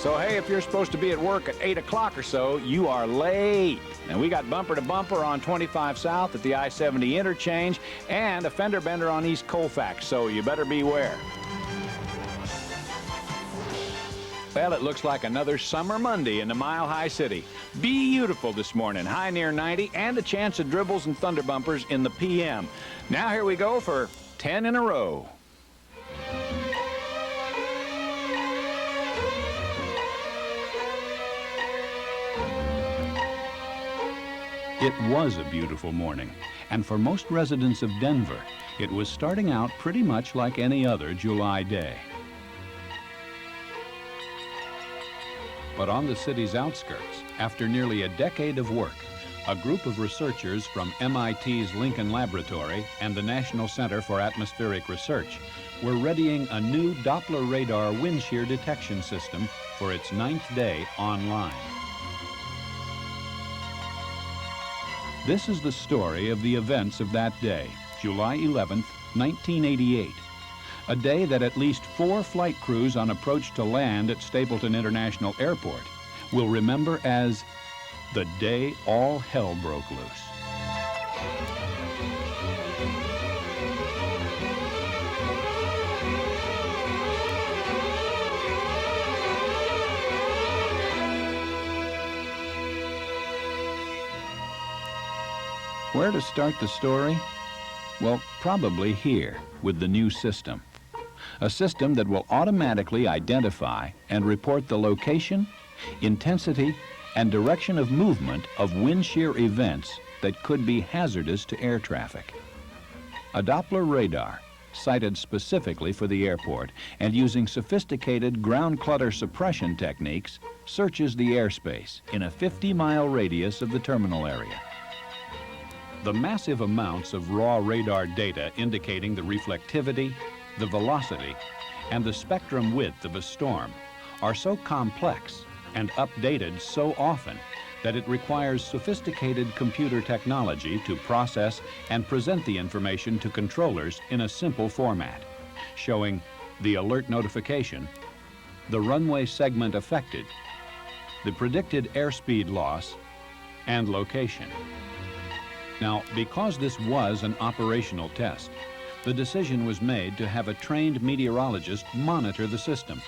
So, hey, if you're supposed to be at work at 8 o'clock or so, you are late. And we got bumper to bumper on 25 South at the I-70 interchange and a fender bender on East Colfax, so you better beware. Well, it looks like another summer Monday in the Mile High City. Beautiful this morning, high near 90, and a chance of dribbles and thunder bumpers in the PM. Now here we go for 10 in a row. It was a beautiful morning, and for most residents of Denver, it was starting out pretty much like any other July day. But on the city's outskirts, after nearly a decade of work, a group of researchers from MIT's Lincoln Laboratory and the National Center for Atmospheric Research were readying a new Doppler radar wind shear detection system for its 9th day online. This is the story of the events of that day, July 11th, 1988. A day that at least 4 flight crews on approach to land at Stapleton International Airport will remember as the day all hell broke loose. Where to start the story? Well, probably here with the new system. A system that will automatically identify and report the location, intensity, and direction of movement of wind shear events that could be hazardous to air traffic. A Doppler radar, sited specifically for the airport and using sophisticated ground clutter suppression techniques, searches the airspace in a 50-mile radius of the terminal area. The massive amounts of raw radar data indicating the reflectivity, the velocity, and the spectrum width of a storm are so complex and updated so often that it requires sophisticated computer technology to process and present the information to controllers in a simple format, showing the alert notification, the runway segment affected, the predicted airspeed loss, and location. Now, because this was an operational test, the decision was made to have a trained meteorologist monitor the system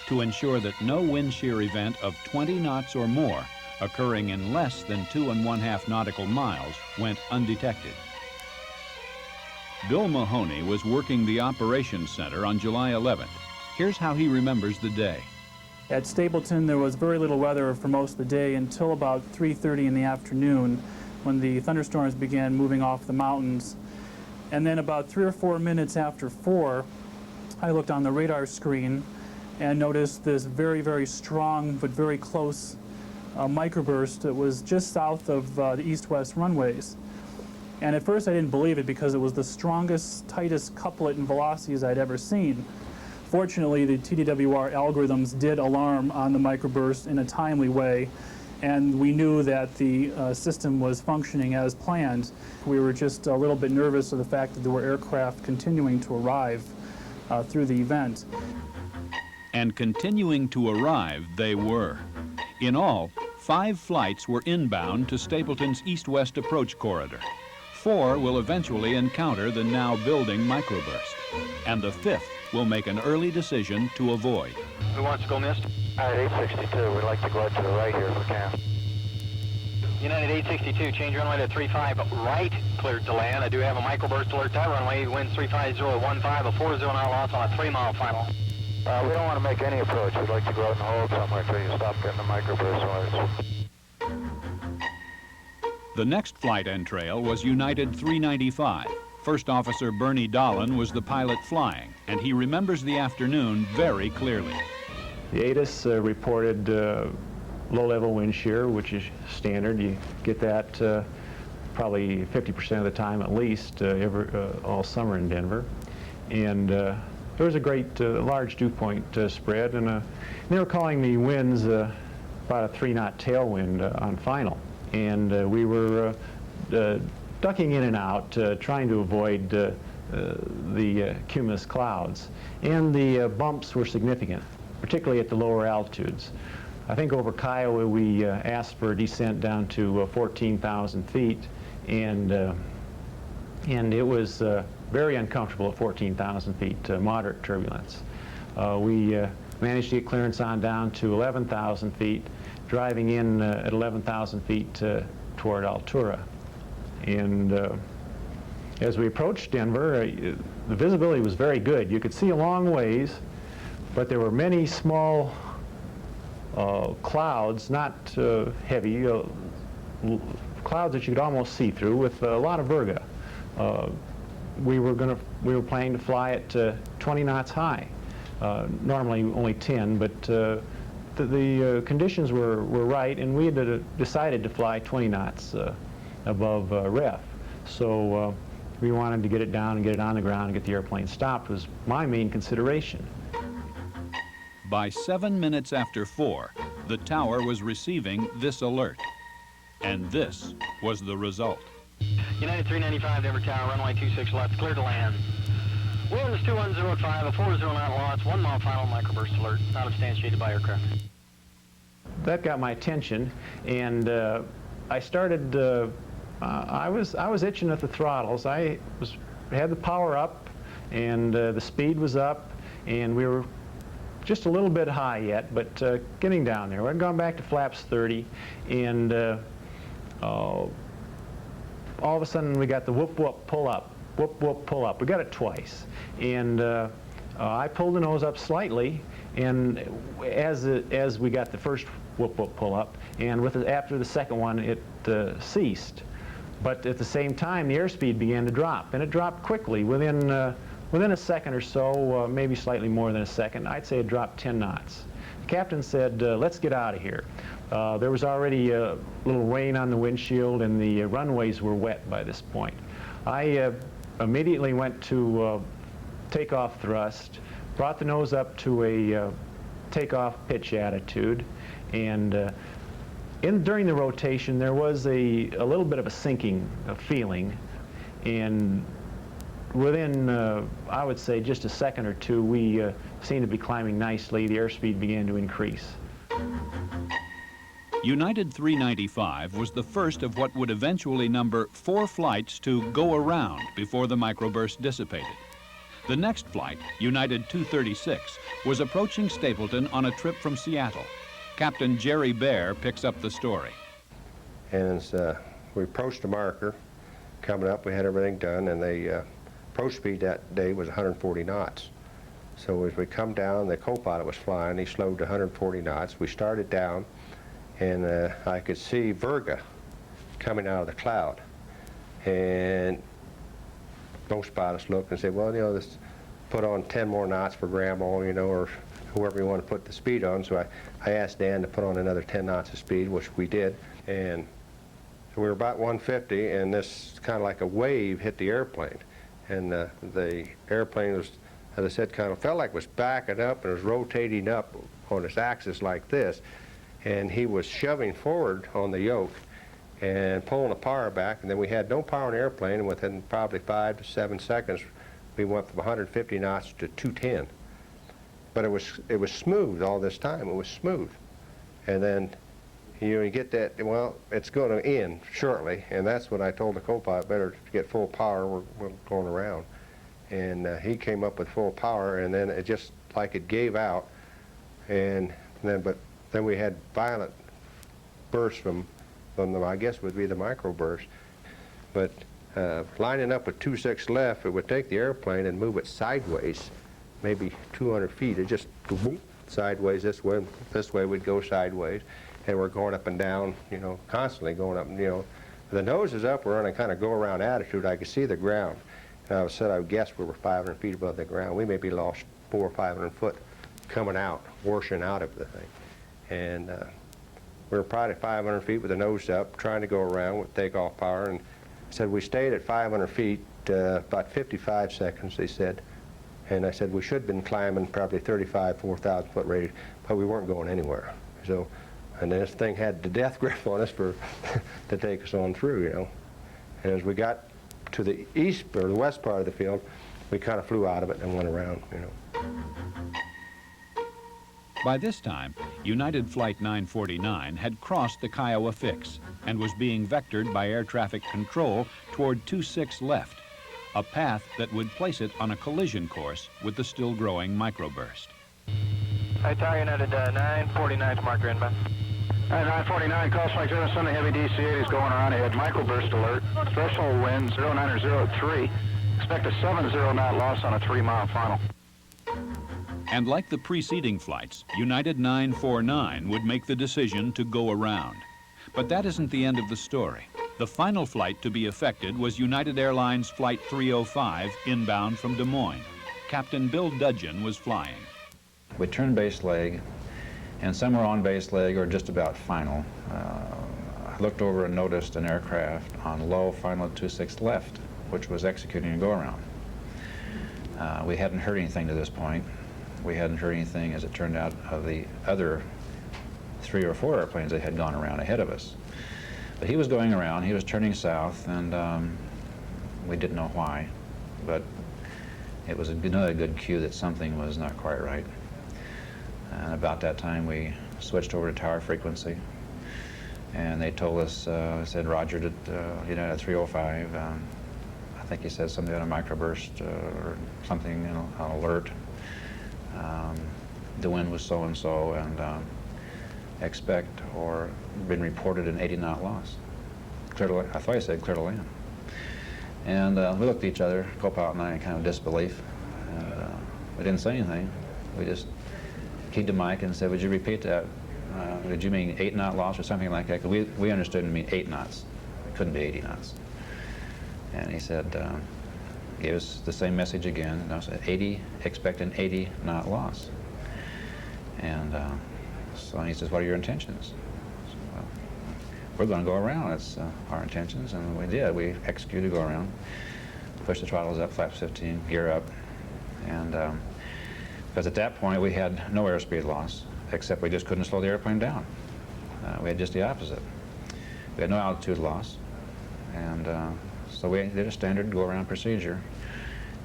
to ensure that no wind shear event of 20 knots or more occurring in less than 2½ nautical miles went undetected. Bill Mahoney was working the operations center on July 11th. Here's how he remembers the day. At Stapleton, there was very little weather for most of the day until about 3:30 in the afternoon, when the thunderstorms began moving off the mountains. And then about 3 or 4 minutes after 4, I looked on the radar screen and noticed this very, very strong but very close microburst that was just south of the east-west runways. And at first I didn't believe it because it was the strongest, tightest couplet in velocities I'd ever seen. Fortunately, the TDWR algorithms did alarm on the microburst in a timely way, and we knew that the system was functioning as planned. We were just a little bit nervous of the fact that there were aircraft continuing to arrive through the event. And continuing to arrive they were. In all, 5 flights were inbound to Stapleton's east-west approach corridor. 4 will eventually encounter the now building microburst, and the 5th will make an early decision to avoid. Who wants to go missed? United 862, we'd like to go out to the right here if we can. United 862, change runway to 35 right, cleared to land. I do have a microburst alert that runway, winds 35015, a 40 knot loss on a 3-mile final. We don't want to make any approach. We'd like to go out and hold somewhere until you stop getting the microburst noise. The next flight entrail was United 395. First Officer Bernie Dolan was the pilot flying, and he remembers the afternoon very clearly. The ATIS reported low-level wind shear, which is standard. You get that probably 50% of the time at least all summer in Denver. And there was a great large dew point spread, and they were calling the winds about a 3-knot tailwind on final. And we were ducking in and out, trying to avoid the cumulus clouds. And the bumps were significant. particularly at the lower altitudes. I think over Kiowa we asked for a descent down to 14,000 feet, and it was very uncomfortable at 14,000 feet, moderate turbulence. We managed to get clearance on down to 11,000 feet, driving in at 11,000 feet toward Altura. And as we approached Denver, the visibility was very good. You could see a long ways, but there were many small clouds, not heavy, clouds that you could almost see through with a lot of virga. We were planning to fly at 20 knots high. Normally only 10, but the conditions were right, and we had decided to fly 20 knots above ref. So we wanted to get it down and get it on the ground and get the airplane stopped was my main consideration. By 7 minutes after 4, the tower was receiving this alert. And this was the result. United 395, Denver Tower, runway 26 left, clear to land. Winds 2105, a 40 knot loss, 1 mile final microburst alert, not substantiated by aircraft. That got my attention, and I started, I was itching at the throttles. I had the power up, and the speed was up, and we were just a little bit high yet, but getting down there. We'd gone back to flaps 30, and all of a sudden we got the whoop whoop pull up, whoop whoop pull up. We got it twice, and I pulled the nose up slightly, and as we got the first whoop whoop pull up, and after the second one it ceased. But at the same time the airspeed began to drop, and it dropped quickly within a second or so, maybe slightly more than a second. I'd say it dropped 10 knots. The captain said, let's get out of here. There was already a little rain on the windshield, and the runways were wet by this point. I immediately went to takeoff thrust, brought the nose up to a takeoff pitch attitude, and during the rotation there was a little bit of a sinking feeling, and within, I would say, just a second or two, we seemed to be climbing nicely. The airspeed began to increase. United 395 was the first of what would eventually number 4 flights to go around before the microburst dissipated. The next flight, United 236, was approaching Stapleton on a trip from Seattle. Captain Jerry Bear picks up the story. And as we approached the marker, coming up, we had everything done, and the approach speed that day was 140 knots. So as we come down, the co-pilot was flying. He slowed to 140 knots. We started down, and I could see virga coming out of the cloud. And most pilots looked and said, well, you know, let's put on 10 more knots for Grandma, you know, or whoever you want to put the speed on. So I asked Dan to put on another 10 knots of speed, which we did. And so we were about 150, and this kind of like a wave hit the airplane. And the airplane was, as I said, kind of felt like it was backing up and it was rotating up on its axis like this. And he was shoving forward on the yoke and pulling the power back, and then we had no power in the airplane, and within probably 5 to 7 seconds we went from 150 knots to 210. But it was smooth all this time. It was smooth. And then you get that, well, it's going to end shortly, and that's when I told the co-pilot, better get full power, we're going around. And he came up with full power, and then it just like it gave out, and then we had violent bursts from the, I guess would be the microburst. But lining up with 26 left, it would take the airplane and move it sideways, maybe 200 feet. It just boom, sideways this way we'd go sideways. And we're going up and down, you know, constantly going up, you know. The nose is up, we're on a kind of go-around attitude. I could see the ground. And I would guess we were 500 feet above the ground. We maybe lost 400 or 500 foot coming out, washing out of the thing. And we were probably 500 feet with the nose up, trying to go around with takeoff power. And said we stayed at 500 feet about 55 seconds, they said. And I said we should have been climbing probably 35, 4,000 foot rate, but we weren't going anywhere. So. And this thing had the death grip on us to take us on through, you know. And as we got to the east or the west part of the field, we kind of flew out of it and went around, you know. By this time, United Flight 949 had crossed the Kiowa Fix and was being vectored by air traffic control toward 26 left, a path that would place it on a collision course with the still growing microburst. Hi, Tower United 949's marker inbound. 949, call flight 07, heavy DC-8 is going around ahead. Microburst alert. Threshold wind 09 or 03. Expect a 70 knot loss on a 3-mile final. And like the preceding flights, United 949 would make the decision to go around. But that isn't the end of the story. The final flight to be affected was United Airlines Flight 305 inbound from Des Moines. Captain Bill Dudgeon was flying. We turned base leg, and somewhere on base leg, or just about final, I looked over and noticed an aircraft on low final 26 left, which was executing a go-around. We hadn't heard anything to this point. We hadn't heard anything, as it turned out, of the other 3 or 4 airplanes that had gone around ahead of us. But he was going around, he was turning south, and we didn't know why, but it was another good cue that something was not quite right. And about that time, we switched over to tower frequency, and they told us, said Roger to United 305. I think he said something on a microburst or something, you know, on alert. The wind was so-and-so, and expect or been reported an 80-knot loss. Clear to, I thought he said clear to land. And we looked at each other, co-pilot and I, in kind of disbelief. And we didn't say anything. We just keyed the mic and said, would you repeat that? Did you mean 8-knot loss or something like that? Because we understood it to mean 8 knots. It couldn't be 80 knots. And he said, gave us the same message again, and I said, expect an 80-knot loss. And so he says, what are your intentions? So, well, we're going to go around. That's our intentions, and we did. We executed go around, pushed the throttles up, flaps 15, gear up, and because at that point we had no airspeed loss, except we just couldn't slow the airplane down. We had just the opposite. We had no altitude loss, and so we did a standard go-around procedure,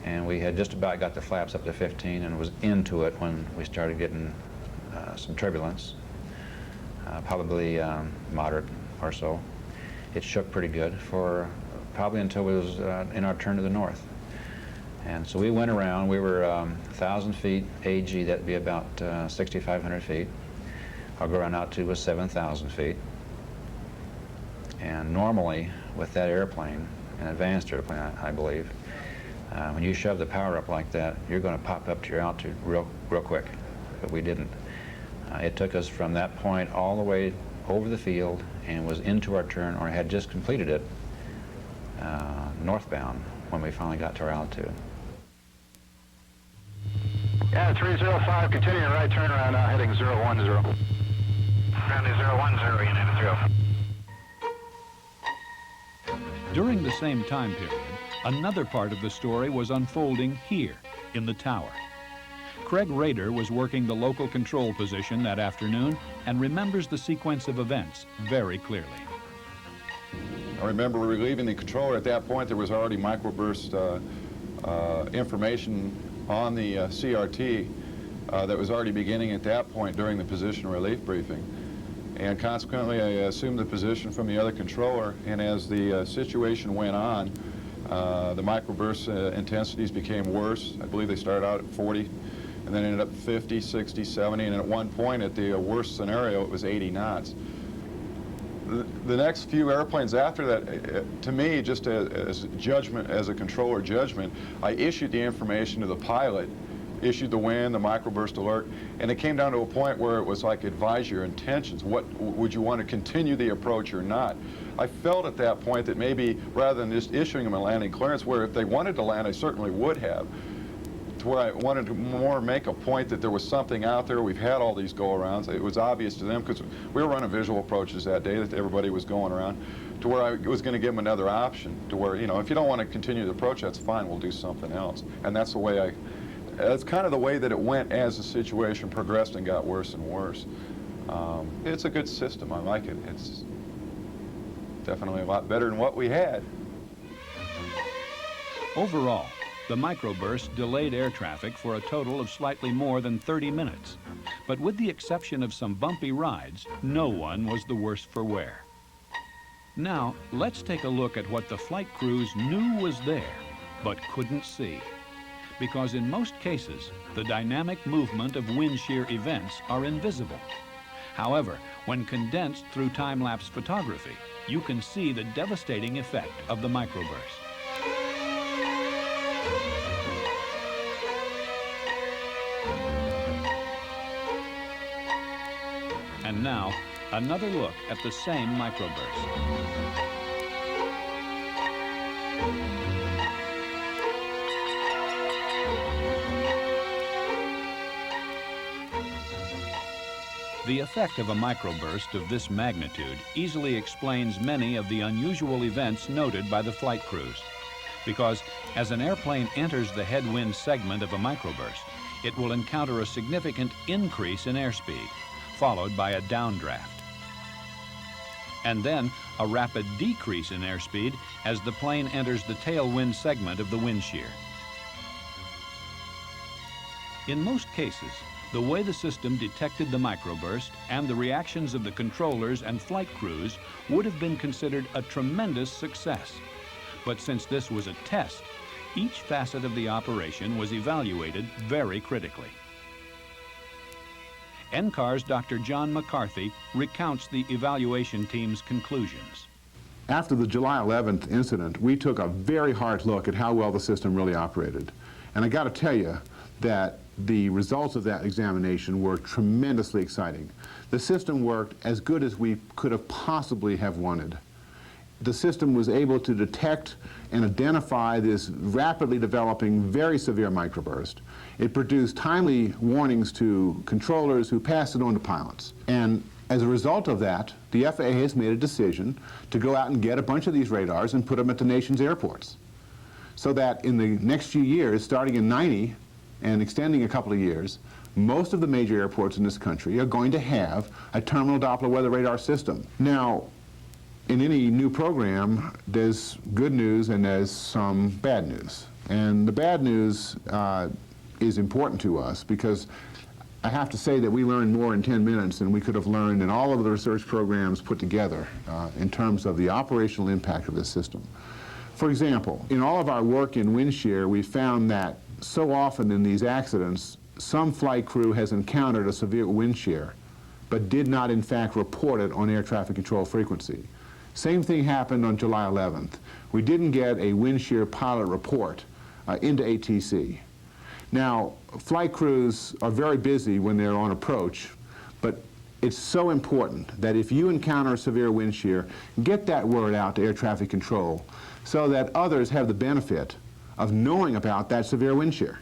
and we had just about got the flaps up to 15 and was into it when we started getting some turbulence, probably moderate or so. It shook pretty good for probably until we was in our turn to the north. And so we went around. We were 1,000 feet AG, that'd be about 6,500 feet. Our go-around altitude was 7,000 feet. And normally, with that airplane, an advanced airplane, I believe, when you shove the power up like that, you're going to pop up to your altitude real quick. But we didn't. It took us from that point all the way over the field and was into our turn, or had just completed it, northbound when we finally got to our altitude. Yeah, 305, continuing right turnaround now, heading 010. Grounding 010, United 305. During the same time period, another part of the story was unfolding here in the tower. Craig Rader was working the local control position that afternoon and remembers the sequence of events very clearly. I remember relieving the controller. At that point, there was already microburst information on the CRT that was already beginning at that point during the position relief briefing. And consequently, I assumed the position from the other controller, and as the situation went on, the microburst intensities became worse. I believe they started out at 40, and then ended up 50, 60, 70, and at one point, at the worst scenario, it was 80 knots. The next few airplanes after that, to me, just as judgment, as a controller judgment, I issued the information to the pilot, issued the wind, the microburst alert, and it came down to a point where it was like, advise your intentions. What would you want to continue the approach or not? I felt at that point that maybe rather than just issuing them a landing clearance, where if they wanted to land, I certainly would have, to where I wanted to more make a point that there was something out there. We've had all these go-arounds. It was obvious to them, because we were running visual approaches that day, that everybody was going around, to where I was going to give them another option, to where, you know, if you don't want to continue the approach, that's fine, we'll do something else. And that's the way that's kind of the way that it went as the situation progressed and got worse and worse. It's a good system. I like it. It's definitely a lot better than what we had. Overall, The microburst delayed air traffic for a total of slightly more than 30 minutes. But with the exception of some bumpy rides, no one was the worse for wear. Now, let's take a look at what the flight crews knew was there, but couldn't see. Because in most cases, the dynamic movement of wind shear events are invisible. However, when condensed through time-lapse photography, you can see the devastating effect of the microburst. And now, another look at the same microburst. The effect of a microburst of this magnitude easily explains many of the unusual events noted by the flight crews. Because as an airplane enters the headwind segment of a microburst, it will encounter a significant increase in airspeed, followed by a downdraft. And then a rapid decrease in airspeed as the plane enters the tailwind segment of the wind shear. In most cases, the way the system detected the microburst and the reactions of the controllers and flight crews would have been considered a tremendous success. But since this was a test, each facet of the operation was evaluated very critically. NCAR's Dr. John McCarthy recounts the evaluation team's conclusions. After the July 11th incident, we took a very hard look at how well the system really operated. And I got to tell you that the results of that examination were tremendously exciting. The system worked as good as we could have possibly have wanted. The system was able to detect and identify this rapidly developing, very severe microburst. It produced timely warnings to controllers who passed it on to pilots. And as a result of that, the FAA has made a decision to go out and get a bunch of these radars and put them at the nation's airports. So that in the next few years, starting in '90 and extending a couple of years, most of the major airports in this country are going to have a terminal Doppler weather radar system. Now, in any new program, there's good news and there's some bad news. And the bad news is important to us because I have to say that we learned more in 10 minutes than we could have learned in all of the research programs put together in terms of the operational impact of this system. For example, in all of our work in wind shear, we found that so often in these accidents, some flight crew has encountered a severe wind shear, but did not in fact report it on air traffic control frequency. Same thing happened on July 11th. We didn't get a wind shear pilot report into ATC. Now, flight crews are very busy when they're on approach, but it's so important that if you encounter a severe wind shear, get that word out to air traffic control so that others have the benefit of knowing about that severe wind shear.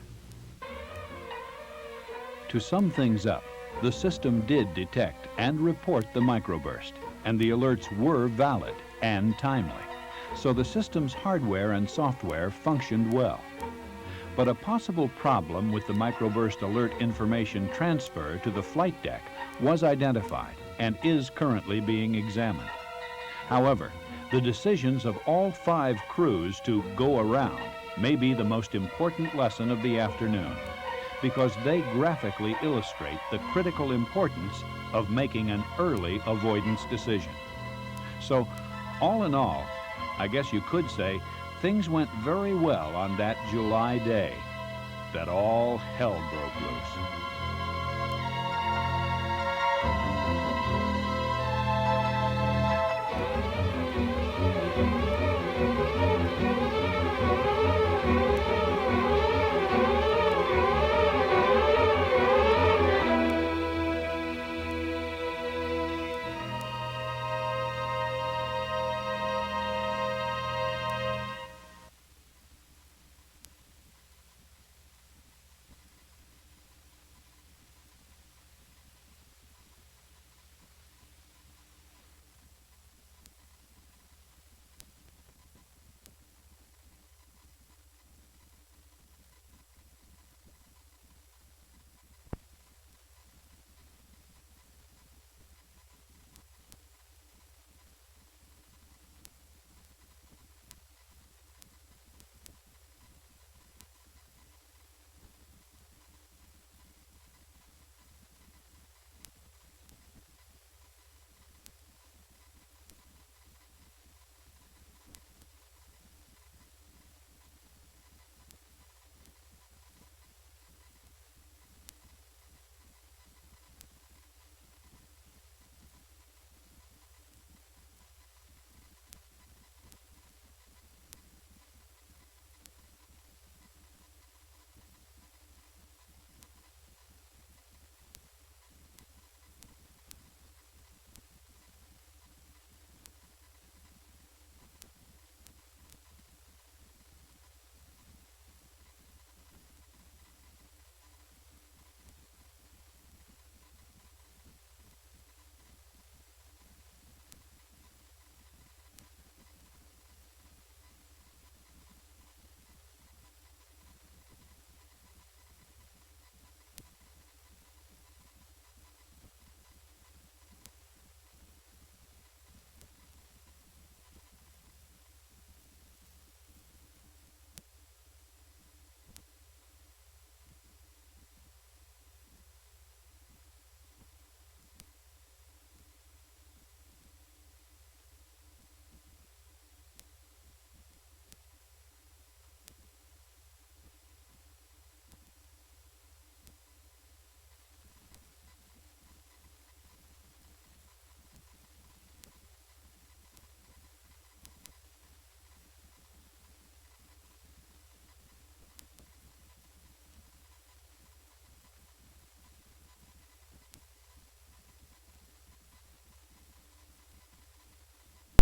To sum things up, the system did detect and report the microburst, and the alerts were valid and timely. So the system's hardware and software functioned well. But a possible problem with the microburst alert information transfer to the flight deck was identified and is currently being examined. However, the decisions of all 5 crews to go around may be the most important lesson of the afternoon, because they graphically illustrate the critical importance of making an early avoidance decision. So, all in all, I guess you could say things went very well on that July day that all hell broke loose.